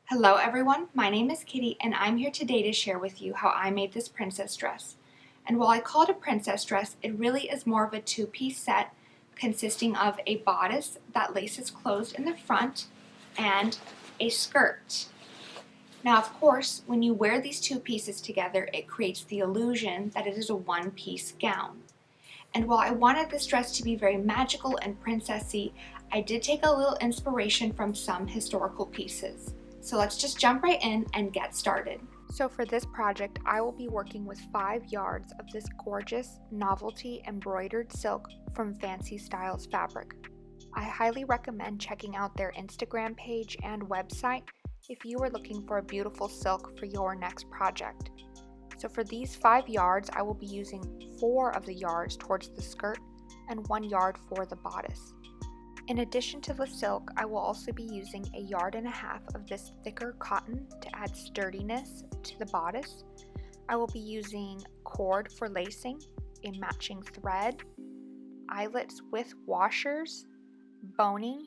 Hello everyone, my name is Kitty and I'm here today to share with you how I made this princess dress. And while I call it a princess dress, it really is more of a two-piece set consisting of a bodice that laces closed in the front and a skirt. Now of course, when you wear these two pieces together, it creates the illusion that it is a one-piece gown. And while I wanted this dress to be very magical and princessy, I did take a little inspiration from some historical pieces. So let's just jump right in and get started. So for this project, I will be working with 5 yards of this gorgeous novelty embroidered silk from Fancy Styles fabric. I highly recommend checking out their Instagram page and website if you are looking for a beautiful silk for your next project. So for these 5 yards, I will be using 4 of the yards towards the skirt and 1 yard for the bodice. In addition to the silk, I will also be using 1.5 yards of this thicker cotton to add sturdiness to the bodice. I will be using cord for lacing, a matching thread, eyelets with washers, boning,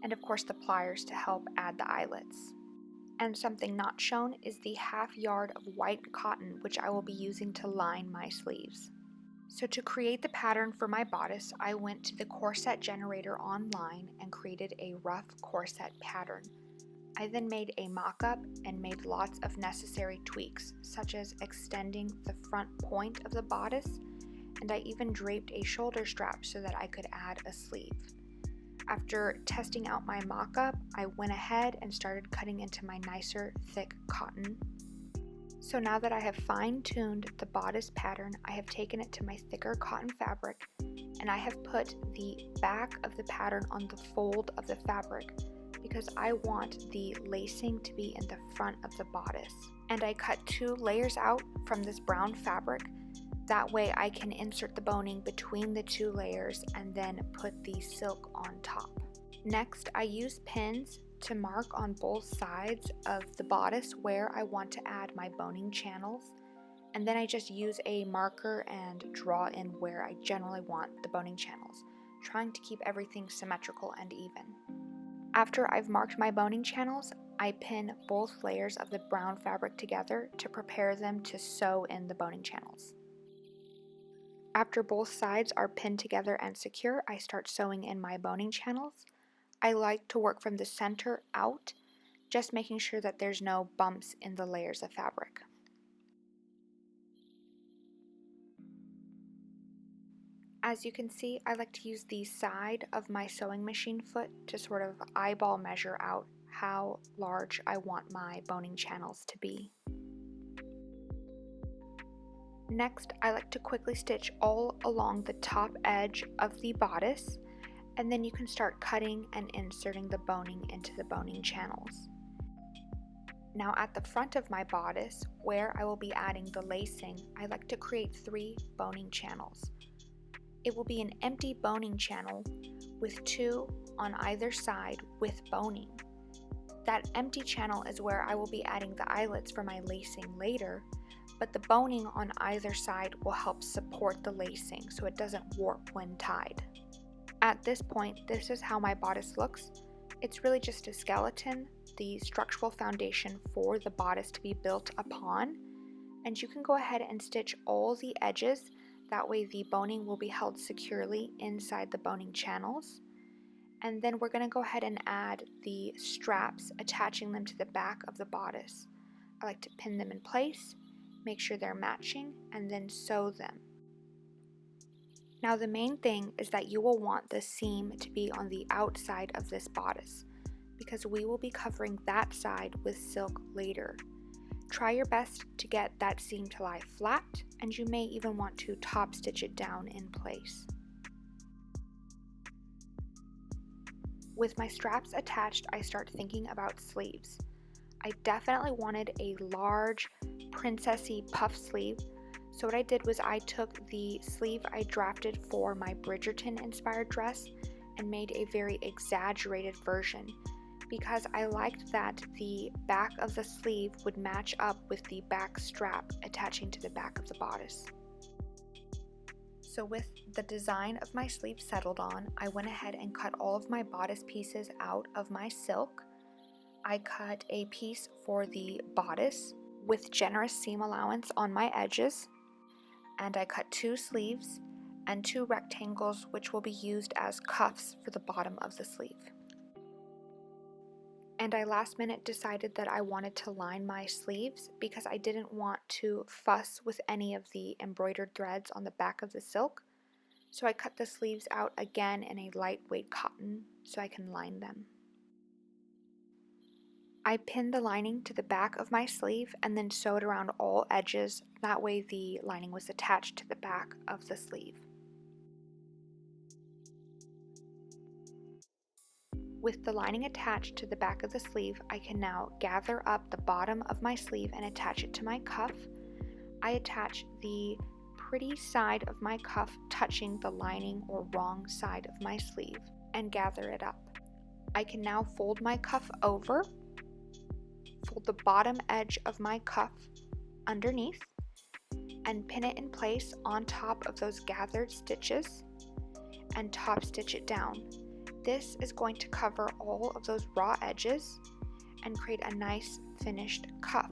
and of course the pliers to help add the eyelets. And something not shown is the 1/2 yard of white cotton, which I will be using to line my sleeves. So to create the pattern for my bodice, I went to the corset generator online and created a rough corset pattern. I then made a mock-up and made lots of necessary tweaks, such as extending the front point of the bodice, and I even draped a shoulder strap so that I could add a sleeve. After testing out my mock-up, I went ahead and started cutting into my nicer, thick cotton. So now that I have fine-tuned the bodice pattern, I have taken it to my thicker cotton fabric and I have put the back of the pattern on the fold of the fabric because I want the lacing to be in the front of the bodice. And I cut 2 layers out from this brown fabric. That way I can insert the boning between the 2 layers and then put the silk on top. Next, I use pins to mark on both sides of the bodice where I want to add my boning channels, and then I just use a marker and draw in where I generally want the boning channels, trying to keep everything symmetrical and even. After I've marked my boning channels, I pin both layers of the brown fabric together to prepare them to sew in the boning channels. After both sides are pinned together and secure, I start sewing in my boning channels. I like to work from the center out, just making sure that there's no bumps in the layers of fabric. As you can see, I like to use the side of my sewing machine foot to sort of eyeball measure out how large I want my boning channels to be. Next, I like to quickly stitch all along the top edge of the bodice, and then you can start cutting and inserting the boning into the boning channels. Now at the front of my bodice, where I will be adding the lacing, I like to create 3 boning channels. It will be an empty boning channel with 2 on either side with boning. That empty channel is where I will be adding the eyelets for my lacing later, but the boning on either side will help support the lacing so it doesn't warp when tied. At this point, this is how my bodice looks. It's really just a skeleton, the structural foundation for the bodice to be built upon, and you can go ahead and stitch all the edges. That way the boning will be held securely inside the boning channels. And then we're going to go ahead and add the straps, attaching them to the back of the bodice. I like to pin them in place, make sure they're matching, and then sew them. Now the main thing is that you will want the seam to be on the outside of this bodice because we will be covering that side with silk later. Try your best to get that seam to lie flat, and you may even want to top stitch it down in place. With my straps attached, I start thinking about sleeves. I definitely wanted a large princessy puff sleeve. So what I did was I took the sleeve I drafted for my Bridgerton inspired dress and made a very exaggerated version because I liked that the back of the sleeve would match up with the back strap attaching to the back of the bodice. So with the design of my sleeve settled on, I went ahead and cut all of my bodice pieces out of my silk. I cut a piece for the bodice with generous seam allowance on my edges, and I cut 2 sleeves and 2 rectangles which will be used as cuffs for the bottom of the sleeve. And I last minute decided that I wanted to line my sleeves because I didn't want to fuss with any of the embroidered threads on the back of the silk. So I cut the sleeves out again in a lightweight cotton so I can line them. I pinned the lining to the back of my sleeve and then sewed around all edges. That way the lining was attached to the back of the sleeve. With the lining attached to the back of the sleeve, I can now gather up the bottom of my sleeve and attach it to my cuff. I attach the pretty side of my cuff touching the lining or wrong side of my sleeve and gather it up. I can now fold my cuff over, fold the bottom edge of my cuff underneath, and pin it in place on top of those gathered stitches and top stitch it down. This is going to cover all of those raw edges and create a nice finished cuff.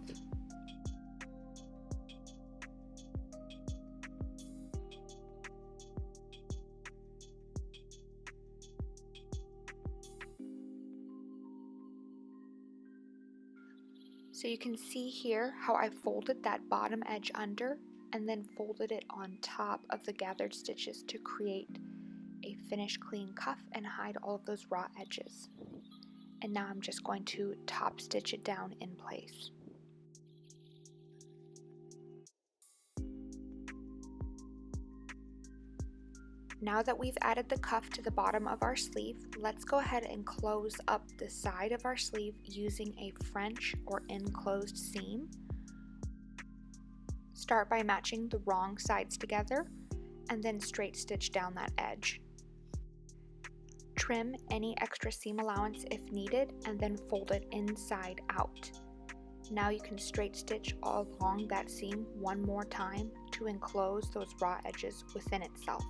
So you can see here how I folded that bottom edge under and then folded it on top of the gathered stitches to create a finished clean cuff and hide all of those raw edges. And now I'm just going to top stitch it down in place. Now that we've added the cuff to the bottom of our sleeve, let's go ahead and close up the side of our sleeve using a French or enclosed seam. Start by matching the wrong sides together and then straight stitch down that edge. Trim any extra seam allowance if needed and then fold it inside out. Now you can straight stitch all along that seam one more time to enclose those raw edges within itself.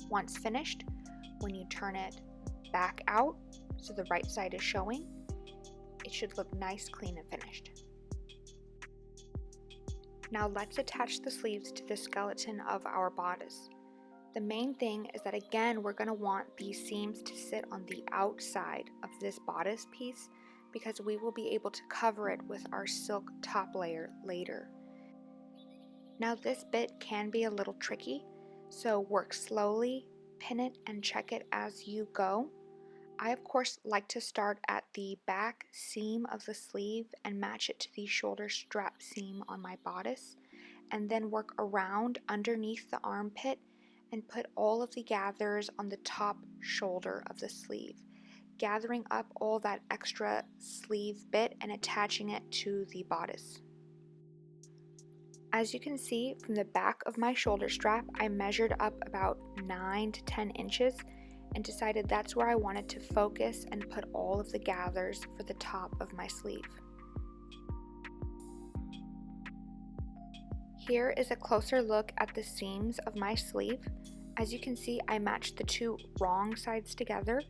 Once finished, when you turn it back out so the right side is showing, it should look nice, clean, and finished. Now let's attach the sleeves to the skeleton of our bodice. The main thing is that again we're going to want these seams to sit on the outside of this bodice piece because we will be able to cover it with our silk top layer later. Now this bit can be a little tricky, so work slowly, pin it and check it as you go. I of course like to start at the back seam of the sleeve and match it to the shoulder strap seam on my bodice, and then work around underneath the armpit and put all of the gathers on the top shoulder of the sleeve, gathering up all that extra sleeve bit and attaching it to the bodice. As you can see from the back of my shoulder strap, I measured up about 9 to 10 inches and decided that's where I wanted to focus and put all of the gathers for the top of my sleeve. Here is a closer look at the seams of my sleeve. As you can see, I matched the two wrong sides together,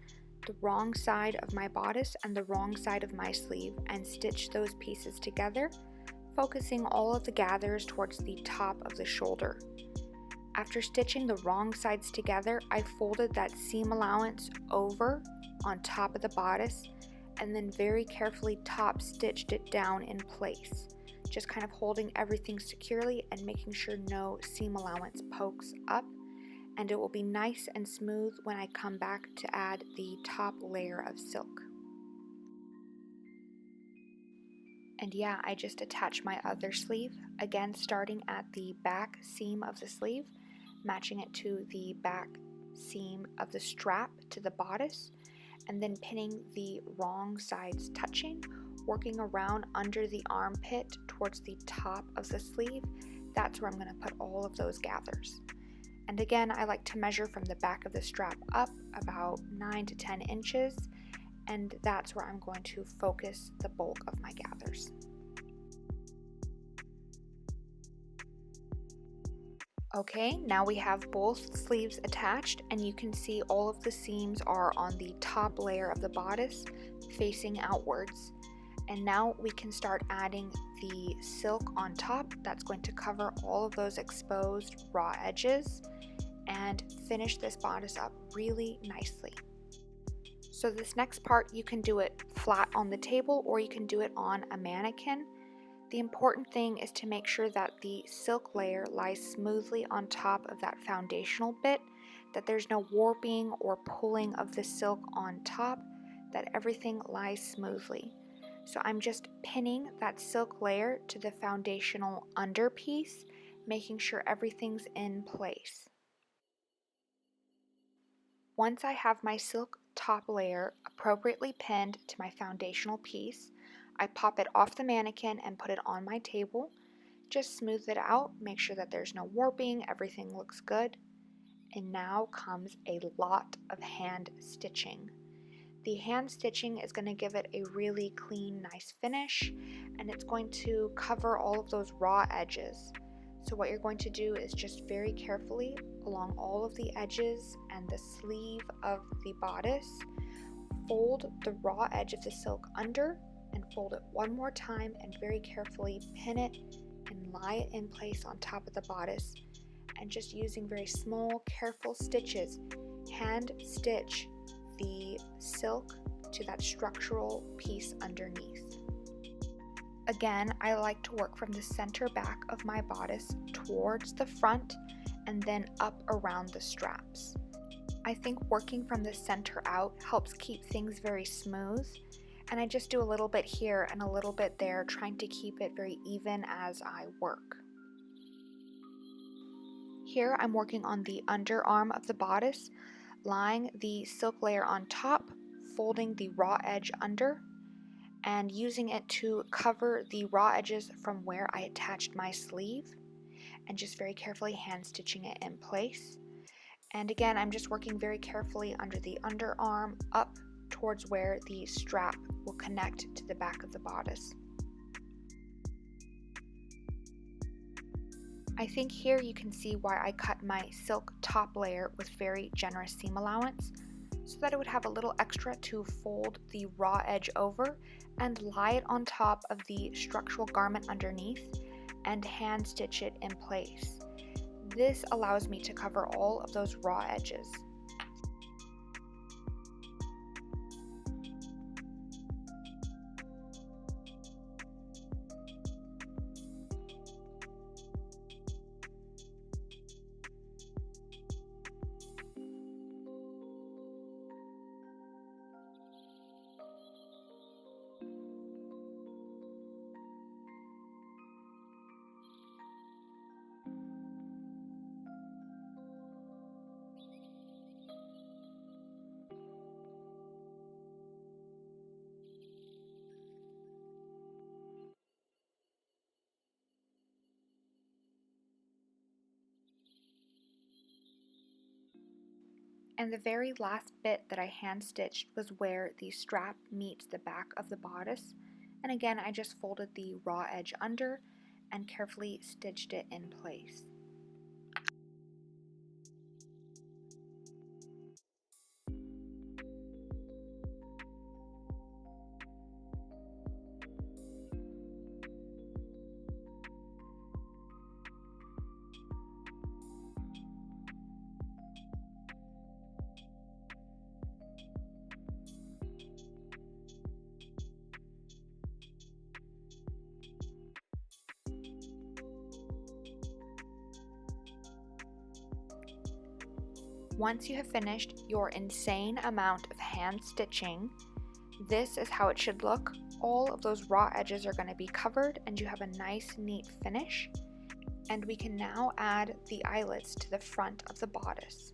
the wrong side of my bodice and the wrong side of my sleeve, and stitched those pieces together, focusing all of the gathers towards the top of the shoulder. After stitching the wrong sides together, I folded that seam allowance over on top of the bodice and then very carefully top stitched it down in place, just kind of holding everything securely and making sure no seam allowance pokes up, and it will be nice and smooth when I come back to add the top layer of silk. And yeah, I just attached my other sleeve, again starting at the back seam of the sleeve, matching it to the back seam of the strap to the bodice, and then pinning the wrong sides touching, working around under the armpit towards the top of the sleeve. That's where I'm going to put all of those gathers. And again, I like to measure from the back of the strap up about 9 to 10 inches, and that's where I'm going to focus the bulk of my gathers. Okay, now we have both sleeves attached, and you can see all of the seams are on the top layer of the bodice. facing outwards. And now we can start adding the silk on top. That's going to cover all of those exposed raw edges and finish this bodice up really nicely. So this next part, you can do it flat on the table or you can do it on a mannequin. The important thing is to make sure that the silk layer lies smoothly on top of that foundational bit, that there's no warping or pulling of the silk on top, that everything lies smoothly. So I'm just pinning that silk layer to the foundational underpiece, making sure everything's in place. Once I have my silk top layer appropriately pinned to my foundational piece, I pop it off the mannequin and put it on my table. Just smooth it out, make sure that there's no warping, everything looks good. And now comes a lot of hand stitching. The hand stitching is going to give it a really clean, nice finish, and it's going to cover all of those raw edges. So what you're going to do is just very carefully along all of the edges and the sleeve of the bodice, fold the raw edge of the silk under and fold it one more time and very carefully pin it and lie it in place on top of the bodice, and just using very small, careful stitches, hand stitch the silk to that structural piece underneath. Again, I like to work from the center back of my bodice towards the front and then up around the straps. I think working from the center out helps keep things very smooth, and I just do a little bit here and a little bit there, trying to keep it very even as I work. Here I'm working on the underarm of the bodice, lying the silk layer on top, folding the raw edge under, and using it to cover the raw edges from where I attached my sleeve, and just very carefully hand stitching it in place. And again, I'm just working very carefully under the underarm up towards where the strap will connect to the back of the bodice. I think here you can see why I cut my silk top layer with very generous seam allowance, so that it would have a little extra to fold the raw edge over and lie it on top of the structural garment underneath and hand stitch it in place. This allows me to cover all of those raw edges. And the very last bit that I hand stitched was where the strap meets the back of the bodice. And again, I just folded the raw edge under and carefully stitched it in place. Once you have finished your insane amount of hand stitching, this is how it should look. All of those raw edges are going to be covered and you have a nice, neat finish. And we can now add the eyelets to the front of the bodice.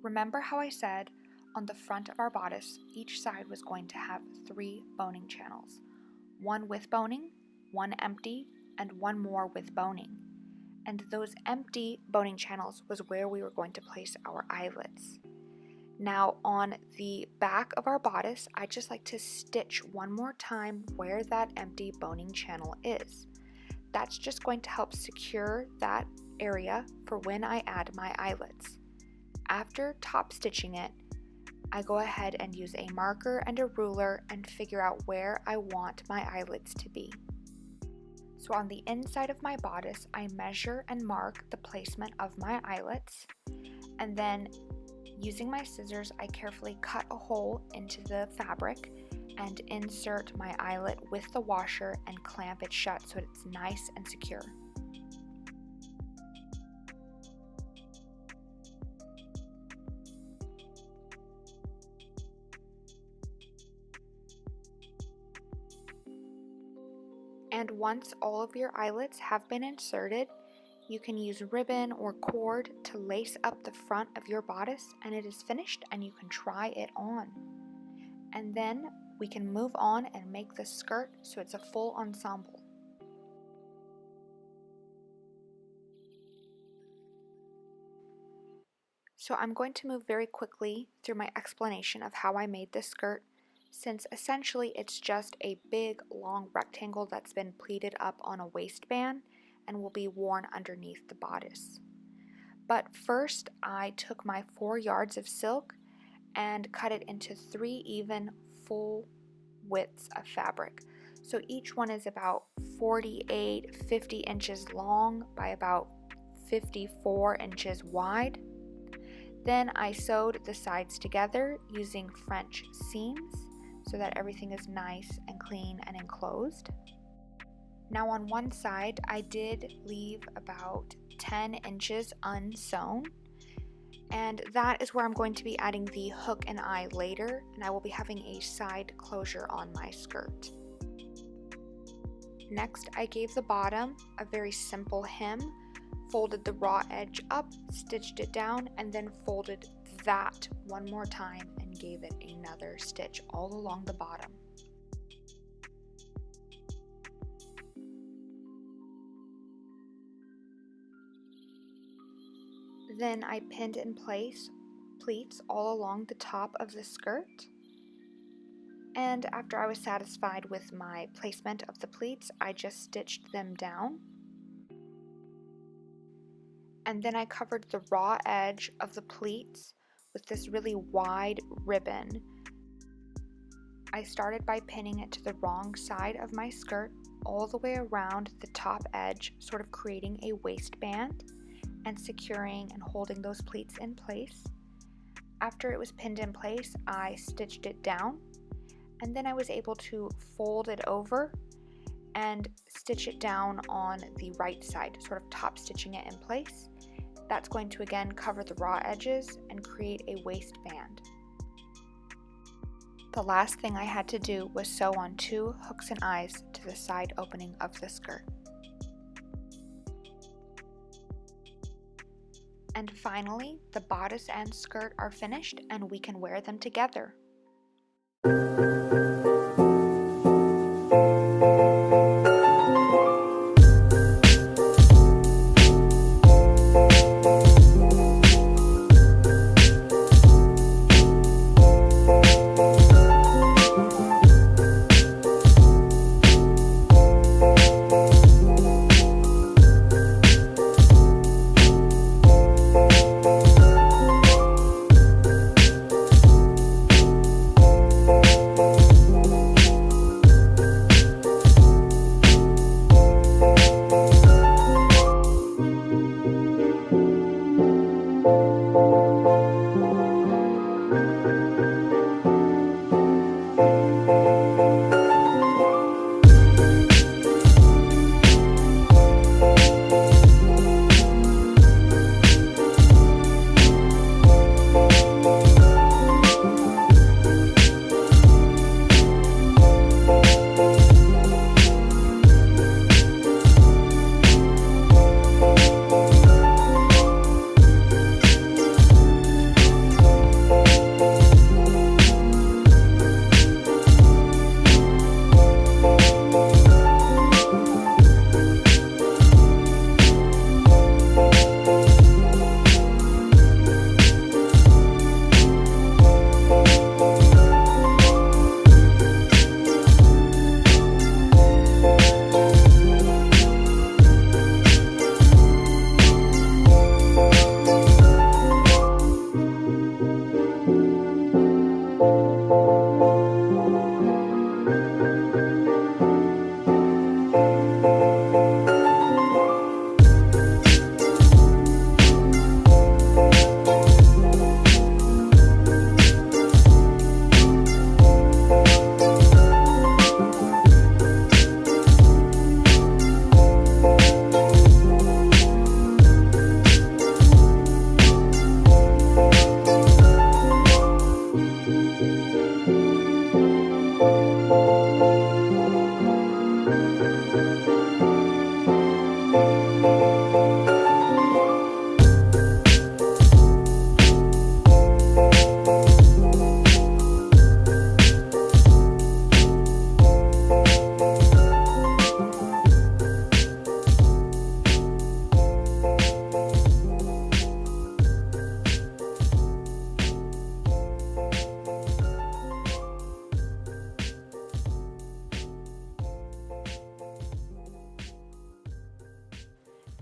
Remember how I said on the front of our bodice, each side was going to have 3 boning channels. One with boning, one empty, and one more with boning. And those empty boning channels was where we were going to place our eyelets. Now on the back of our bodice, I just like to stitch one more time where that empty boning channel is. That's just going to help secure that area for when I add my eyelets. After top stitching it, I go ahead and use a marker and a ruler and figure out where I want my eyelets to be. So on the inside of my bodice, I measure and mark the placement of my eyelets, and then using my scissors, I carefully cut a hole into the fabric and insert my eyelet with the washer and clamp it shut so it's nice and secure. And once all of your eyelets have been inserted, you can use ribbon or cord to lace up the front of your bodice, and it is finished and you can try it on. And then we can move on and make the skirt so it's a full ensemble. So I'm going to move very quickly through my explanation of how I made this skirt, since essentially it's just a big long rectangle that's been pleated up on a waistband and will be worn underneath the bodice. But first I took my 4 yards of silk and cut it into 3 even full widths of fabric. So each one is about 50 inches long by about 54 inches wide. Then I sewed the sides together using French seams so that everything is nice and clean and enclosed. Now on one side I did leave about 10 inches unsewn, and that is where I'm going to be adding the hook and eye later, and I will be having a side closure on my skirt. Next I gave the bottom a very simple hem, folded the raw edge up, stitched it down, and then folded that one more time and gave it another stitch all along the bottom. Then I pinned in place pleats all along the top of the skirt. And after I was satisfied with my placement of the pleats, I just stitched them down. And then I covered the raw edge of the pleats with this really wide ribbon. I started by pinning it to the wrong side of my skirt all the way around the top edge, sort of creating a waistband and securing and holding those pleats in place. After it was pinned in place, I stitched it down, and then I was able to fold it over and stitch it down on the right side, sort of top stitching it in place. That's going to again cover the raw edges and create a waistband. The last thing I had to do was sew on 2 hooks and eyes to the side opening of the skirt. And finally, the bodice and skirt are finished and we can wear them together.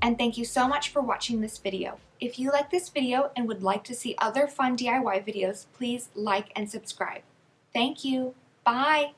And thank you so much for watching this video. If you like this video and would like to see other fun DIY videos, please like and subscribe. Thank you. Bye.